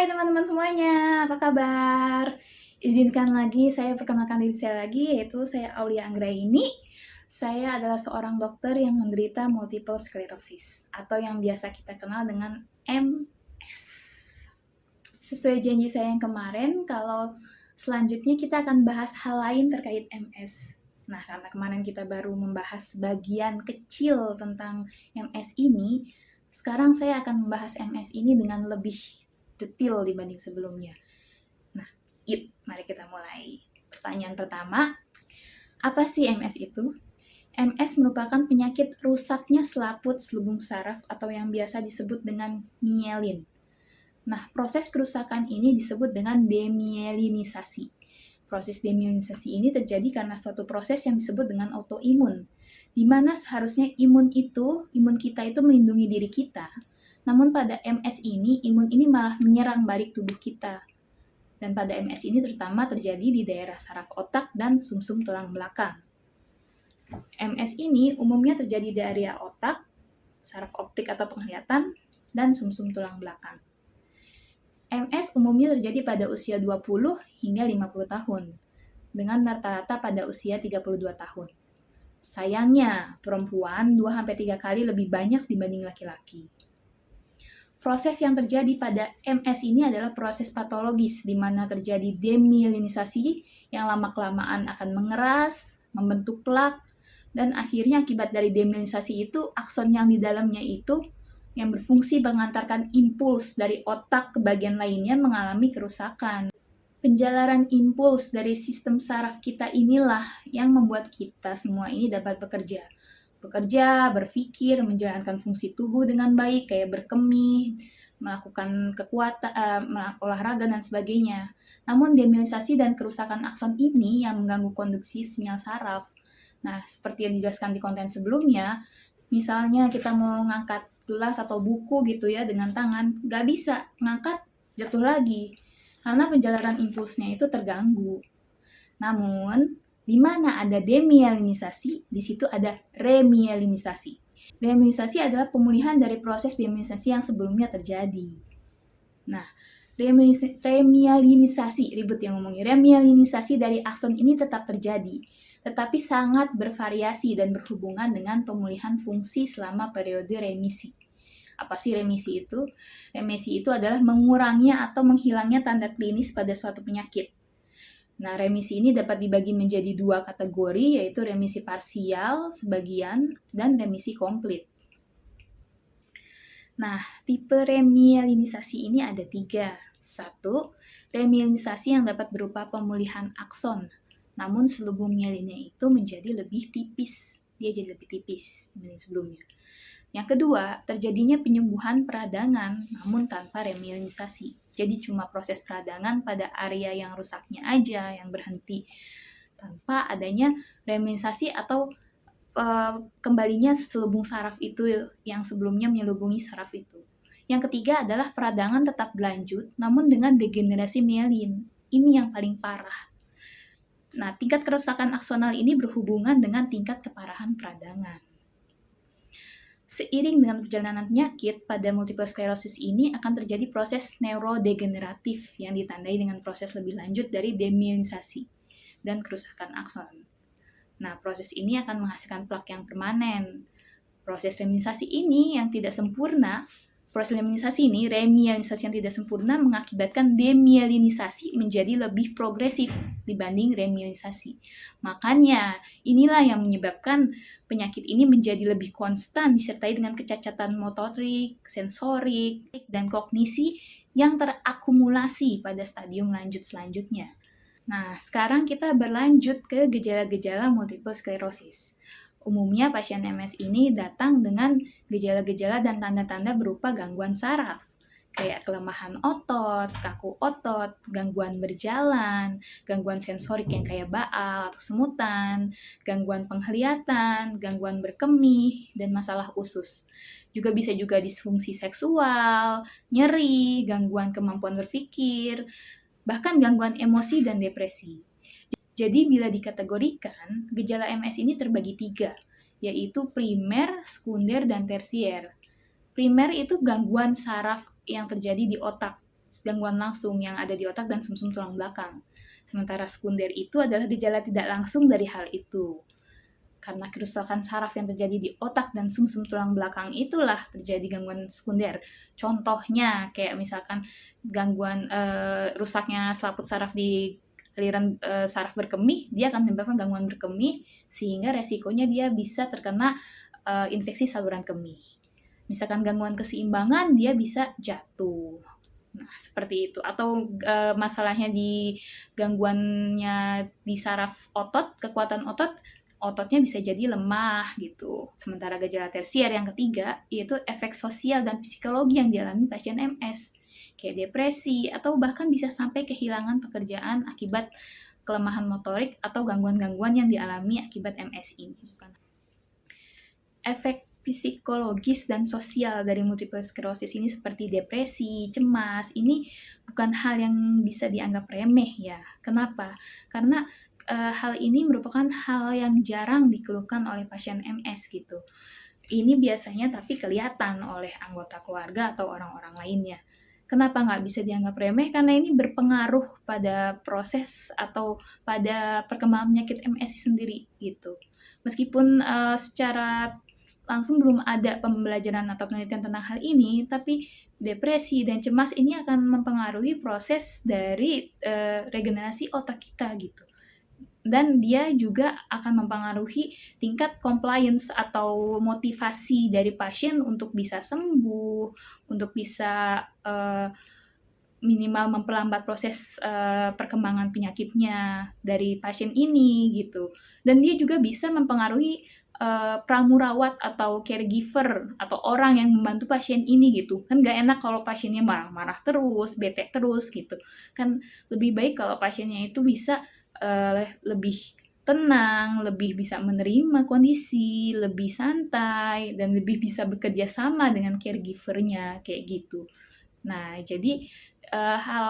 Hai teman-teman semuanya, apa kabar? Izinkan lagi saya perkenalkan diri saya lagi, yaitu saya Aulia Anggraini. Saya adalah seorang dokter yang menderita multiple sclerosis, atau yang biasa kita kenal dengan MS. Sesuai janji saya yang kemarin, kalau selanjutnya kita akan bahas hal lain terkait MS. Nah, karena kemarin kita baru membahas bagian kecil tentang MS ini, sekarang saya akan membahas MS ini dengan lebih detail dibanding sebelumnya. Nah, yuk, mari kita mulai. Pertanyaan pertama, apa sih MS itu? MS merupakan penyakit rusaknya selaput selubung saraf atau yang biasa disebut dengan mielin. Nah, proses kerusakan ini disebut dengan demyelinisasi. Proses demyelinisasi ini terjadi karena suatu proses yang disebut dengan autoimun, di mana seharusnya imun kita itu melindungi diri kita. Namun pada MS ini, imun ini malah menyerang balik tubuh kita. Dan pada MS ini terutama terjadi di daerah saraf otak dan sumsum tulang belakang. MS ini umumnya terjadi di area otak, saraf optik atau penglihatan, dan sumsum tulang belakang. MS umumnya terjadi pada usia 20 hingga 50 tahun, dengan rata-rata pada usia 32 tahun. Sayangnya, perempuan 2-3 kali lebih banyak dibanding laki-laki. Proses yang terjadi pada MS ini adalah proses patologis, di mana terjadi demyelinisasi yang lama-kelamaan akan mengeras, membentuk plak, dan akhirnya akibat dari demyelinisasi itu, akson yang di dalamnya itu yang berfungsi mengantarkan impuls dari otak ke bagian lainnya mengalami kerusakan. Penjalaran impuls dari sistem saraf kita inilah yang membuat kita semua ini dapat bekerja, berpikir, menjalankan fungsi tubuh dengan baik, kayak berkemih, melakukan olahraga, dan sebagainya. Namun, demyelisasi dan kerusakan akson ini yang mengganggu konduksi sinyal saraf. Nah, seperti yang dijelaskan di konten sebelumnya, misalnya kita mau ngangkat gelas atau buku gitu ya dengan tangan, nggak bisa, ngangkat jatuh lagi, karena penjalaran impulsnya itu terganggu. Namun, di mana ada demyelinisasi, di situ ada remyelinisasi. Remyelinisasi adalah pemulihan dari proses demyelinisasi yang sebelumnya terjadi. Nah, remyelinisasi, ribet yang ngomongnya. Remyelinisasi dari akson ini tetap terjadi, tetapi sangat bervariasi dan berhubungan dengan pemulihan fungsi selama periode remisi. Apa sih remisi itu? Remisi itu adalah mengurangnya atau menghilangnya tanda klinis pada suatu penyakit. Nah, remisi ini dapat dibagi menjadi 2 kategori, yaitu remisi parsial, sebagian, dan remisi komplit. Nah, tipe remyelinisasi ini ada 3. 1. Remyelinisasi yang dapat berupa pemulihan akson, namun selubung mielinnya itu menjadi lebih tipis. Dia jadi lebih tipis dibanding sebelumnya. Yang kedua, terjadinya penyembuhan peradangan, namun tanpa remyelinisasi. Jadi cuma proses peradangan pada area yang rusaknya aja yang berhenti, tanpa adanya remyelinisasi atau kembalinya selubung saraf itu yang sebelumnya menyelubungi saraf itu. Yang ketiga adalah peradangan tetap berlanjut, namun dengan degenerasi mielin. Ini yang paling parah. Nah, tingkat kerusakan aksonal ini berhubungan dengan tingkat keparahan peradangan. Seiring dengan perjalanan penyakit, pada multiple sclerosis ini akan terjadi proses neurodegeneratif yang ditandai dengan proses lebih lanjut dari demyelinisasi dan kerusakan akson. Nah, proses ini akan menghasilkan plak yang permanen. Proses remyelinisasi ini yang tidak sempurna, remyelinisasi yang tidak sempurna mengakibatkan demyelinisasi menjadi lebih progresif dibanding remyelinisasi. Makanya, inilah yang menyebabkan penyakit ini menjadi lebih konstan disertai dengan kecacatan motorik, sensorik, dan kognisi yang terakumulasi pada stadium lanjut selanjutnya. Nah, sekarang kita berlanjut ke gejala-gejala multiple sclerosis. Umumnya pasien MS ini datang dengan gejala-gejala dan tanda-tanda berupa gangguan saraf, kayak kelemahan otot, kaku otot, gangguan berjalan, gangguan sensorik yang kayak baal atau semutan, gangguan penglihatan, gangguan berkemih, dan masalah usus. Juga bisa disfungsi seksual, nyeri, gangguan kemampuan berpikir, bahkan gangguan emosi dan depresi. Jadi bila dikategorikan, gejala MS ini terbagi 3, yaitu primer, sekunder, dan tersier. Primer itu gangguan saraf yang terjadi di otak. gangguan langsung yang ada di otak dan sumsum tulang belakang. Sementara sekunder itu adalah gejala tidak langsung dari hal itu. Karena kerusakan saraf yang terjadi di otak dan sumsum tulang belakang itulah terjadi gangguan sekunder. Contohnya kayak misalkan gangguan rusaknya selaput saraf di aliran saraf berkemih, dia akan menyebabkan gangguan berkemih sehingga resikonya dia bisa terkena infeksi saluran kemih. Misalkan gangguan keseimbangan, dia bisa jatuh. Nah, seperti itu. Atau masalahnya di gangguannya di saraf otot, kekuatan otot, ototnya bisa jadi lemah gitu. Sementara gejala tersier yang ketiga, yaitu efek sosial dan psikologi yang dialami pasien MS. Kayak depresi, atau bahkan bisa sampai kehilangan pekerjaan akibat kelemahan motorik atau gangguan-gangguan yang dialami akibat MS ini. Efek psikologis dan sosial dari multiple sclerosis ini seperti depresi, cemas, ini bukan hal yang bisa dianggap remeh ya. Kenapa? Karena hal ini merupakan hal yang jarang dikeluhkan oleh pasien MS gitu. Ini biasanya tapi kelihatan oleh anggota keluarga atau orang-orang lainnya. Kenapa nggak bisa dianggap remeh? Karena ini berpengaruh pada proses atau pada perkembangan penyakit MS sendiri gitu. Meskipun secara langsung belum ada pembelajaran atau penelitian tentang hal ini, tapi depresi dan cemas ini akan mempengaruhi proses dari regenerasi otak kita gitu. Dan dia juga akan mempengaruhi tingkat compliance atau motivasi dari pasien untuk bisa sembuh, untuk bisa minimal memperlambat proses perkembangan penyakitnya dari pasien ini gitu. Dan dia juga bisa mempengaruhi pramurawat atau caregiver atau orang yang membantu pasien ini gitu. Kan gak enak kalau pasiennya marah-marah terus, bete terus gitu. Kan lebih baik kalau pasiennya itu bisa lebih tenang, lebih bisa menerima kondisi, lebih santai, dan lebih bisa bekerja sama dengan caregiver-nya, kayak gitu. Nah, jadi hal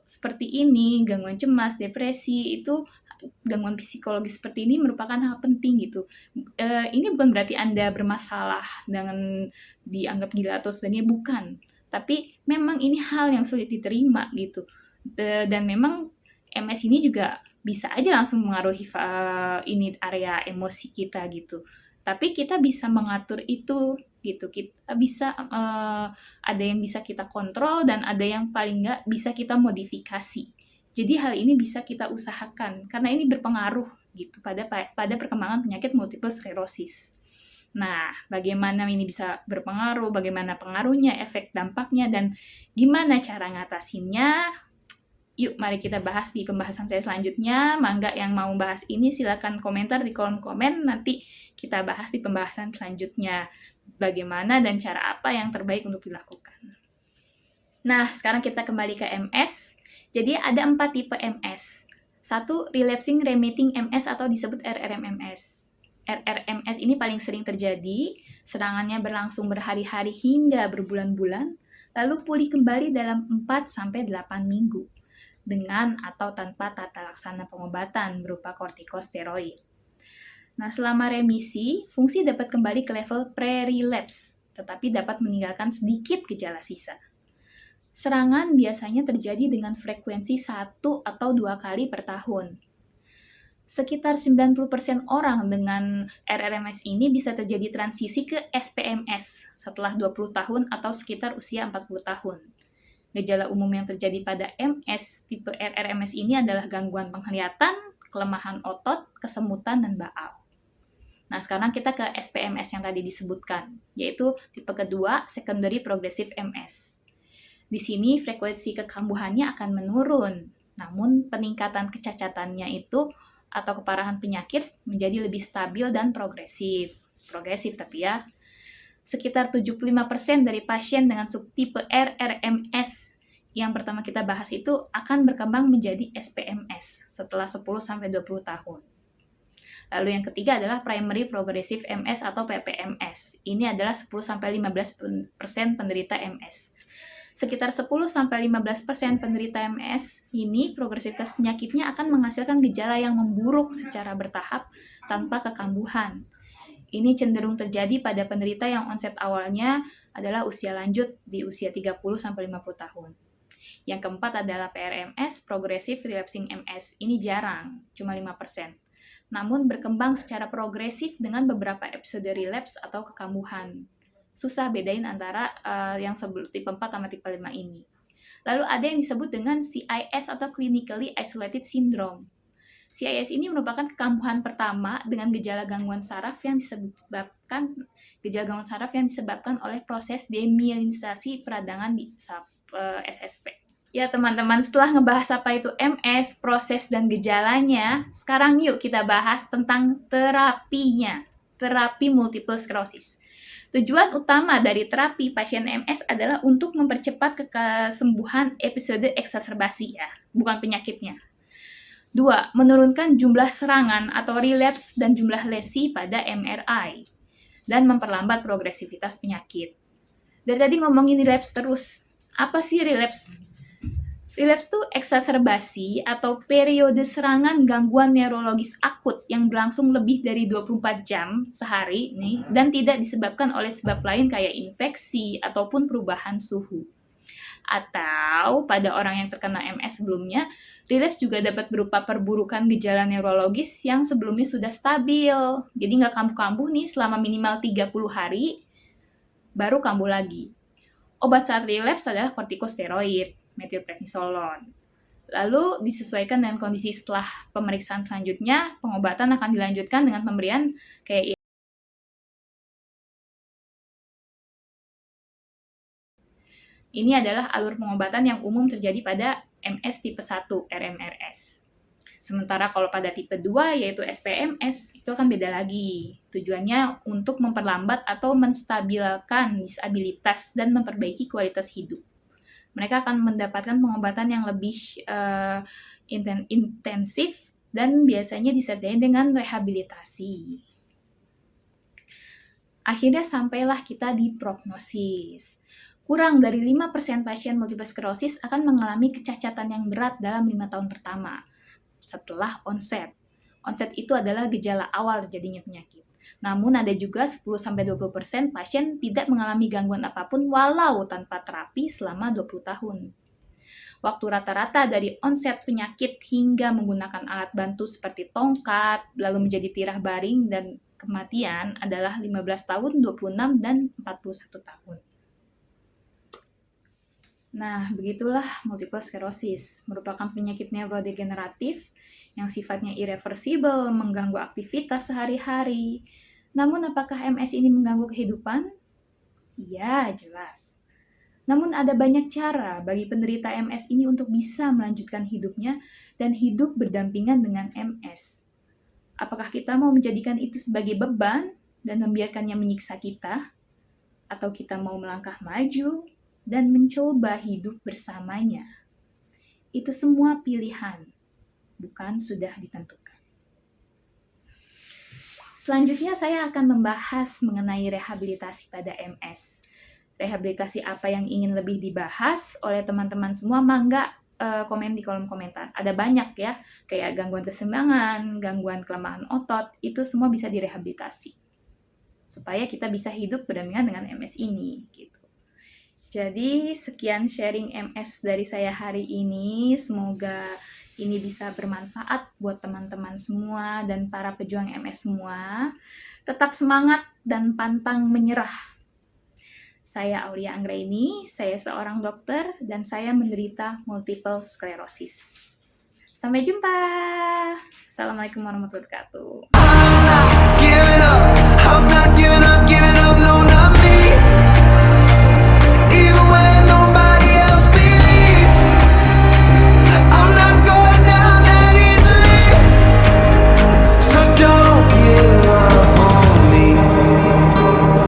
seperti ini, gangguan cemas, depresi, itu gangguan psikologis seperti ini merupakan hal penting gitu. Ini bukan berarti Anda bermasalah dengan dianggap gila atau sebagainya, bukan. Tapi memang ini hal yang sulit diterima gitu. Dan memang MS ini juga bisa aja langsung mengaruhi ini area emosi kita gitu. Tapi kita bisa mengatur itu gitu. Kita bisa ada yang bisa kita kontrol dan ada yang paling nggak bisa kita modifikasi. Jadi hal ini bisa kita usahakan karena ini berpengaruh gitu pada perkembangan penyakit multiple sclerosis. Nah, bagaimana ini bisa berpengaruh, bagaimana pengaruhnya, efek dampaknya, dan gimana cara ngatasinnya? Yuk, mari kita bahas di pembahasan saya selanjutnya. Mangga yang mau bahas ini silakan komentar di kolom komen. Nanti kita bahas di pembahasan selanjutnya. Bagaimana dan cara apa yang terbaik untuk dilakukan. Nah, sekarang kita kembali ke MS. Jadi ada 4 tipe MS. 1. Relapsing Remitting MS atau disebut RRMMS. RRMS ini paling sering terjadi, serangannya berlangsung berhari-hari hingga berbulan-bulan, lalu pulih kembali dalam 4-8 minggu dengan atau tanpa tata laksana pengobatan berupa kortikosteroid. Nah, selama remisi, fungsi dapat kembali ke level pre-relapse, tetapi dapat meninggalkan sedikit gejala sisa. Serangan biasanya terjadi dengan frekuensi 1 atau 2 kali per tahun. Sekitar 90% orang dengan RRMS ini bisa terjadi transisi ke SPMS setelah 20 tahun atau sekitar usia 40 tahun. Gejala umum yang terjadi pada MS tipe RRMS ini adalah gangguan penglihatan, kelemahan otot, kesemutan, dan baal. Nah, sekarang kita ke SPMS yang tadi disebutkan, yaitu tipe kedua, Secondary Progressive MS. Di sini frekuensi kekambuhannya akan menurun, namun peningkatan kecacatannya itu atau keparahan penyakit menjadi lebih stabil dan progresif. Progresif tapi ya. Sekitar 75% dari pasien dengan subtipe RRMS yang pertama kita bahas itu akan berkembang menjadi SPMS setelah 10-20 tahun. Lalu yang ketiga adalah Primary Progressive MS atau PPMS. Ini adalah 10-15% penderita MS. Sekitar 10-15% penderita MS ini progresivitas penyakitnya akan menghasilkan gejala yang memburuk secara bertahap tanpa kekambuhan. Ini cenderung terjadi pada penderita yang onset awalnya adalah usia lanjut di usia 30-50 tahun. Yang keempat adalah PRMS, Progressive Relapsing MS. Ini jarang, cuma 5%. Namun berkembang secara progresif dengan beberapa episode relapse atau kekambuhan. Susah bedain antara yang tipe 4 sama tipe 5 ini. Lalu ada yang disebut dengan CIS atau Clinically Isolated Syndrome. CIS ini merupakan kekambuhan pertama dengan gejala gangguan saraf yang disebabkan oleh proses demyelinisasi peradangan di SSP. Ya teman-teman, setelah ngebahas apa itu MS, proses dan gejalanya, sekarang yuk kita bahas tentang terapinya, terapi multiple sclerosis. Tujuan utama dari terapi pasien MS adalah untuk mempercepat kesembuhan episode eksaserbasi ya, bukan penyakitnya. 2. Menurunkan jumlah serangan atau relapse dan jumlah lesi pada MRI dan memperlambat progresivitas penyakit. Dari tadi ngomongin relapse terus. Apa sih relapse? Relapse itu eksaserbasi atau periode serangan gangguan neurologis akut yang berlangsung lebih dari 24 jam sehari nih, dan tidak disebabkan oleh sebab lain kayak infeksi ataupun perubahan suhu. Atau pada orang yang terkena MS sebelumnya, relapse juga dapat berupa perburukan gejala neurologis yang sebelumnya sudah stabil. Jadi nggak kambuh-kambuh nih selama minimal 30 hari, baru kambuh lagi. Obat saat relapse adalah kortikosteroid, metilprednisolon. Lalu disesuaikan dengan kondisi setelah pemeriksaan selanjutnya, pengobatan akan dilanjutkan dengan pemberian kayak ini adalah alur pengobatan yang umum terjadi pada MS tipe 1, RMRS. Sementara kalau pada tipe 2, yaitu SPMS, itu akan beda lagi. Tujuannya untuk memperlambat atau menstabilkan disabilitas dan memperbaiki kualitas hidup. Mereka akan mendapatkan pengobatan yang lebih intensif dan biasanya disertai dengan rehabilitasi. Akhirnya sampailah kita di prognosis. Kurang dari 5% pasien multiple sclerosis akan mengalami kecacatan yang berat dalam 5 tahun pertama setelah onset. Onset itu adalah gejala awal terjadinya penyakit. Namun ada juga 10-20% pasien tidak mengalami gangguan apapun walau tanpa terapi selama 20 tahun. Waktu rata-rata dari onset penyakit hingga menggunakan alat bantu seperti tongkat, lalu menjadi tirah baring dan kematian adalah 15 tahun, 26, dan 41 tahun. Nah, begitulah multiple sclerosis, merupakan penyakit neurodegeneratif yang sifatnya irreversibel, mengganggu aktivitas sehari-hari. Namun, apakah MS ini mengganggu kehidupan? Ya, jelas. Namun, ada banyak cara bagi penderita MS ini untuk bisa melanjutkan hidupnya dan hidup berdampingan dengan MS. Apakah kita mau menjadikan itu sebagai beban dan membiarkannya menyiksa kita? Atau kita mau melangkah maju dan mencoba hidup bersamanya? Itu semua pilihan, bukan sudah ditentukan. Selanjutnya saya akan membahas mengenai rehabilitasi pada MS. Rehabilitasi apa yang ingin lebih dibahas oleh teman-teman semua, mangga komen di kolom komentar. Ada banyak ya, kayak gangguan keseimbangan, gangguan kelemahan otot, itu semua bisa direhabilitasi. Supaya kita bisa hidup berdampingan dengan MS ini, gitu. Jadi, sekian sharing MS dari saya hari ini. Semoga ini bisa bermanfaat buat teman-teman semua dan para pejuang MS semua. Tetap semangat dan pantang menyerah. Saya Aulia Anggraini, saya seorang dokter dan saya menderita multiple sclerosis. Sampai jumpa. Assalamualaikum warahmatullahi wabarakatuh.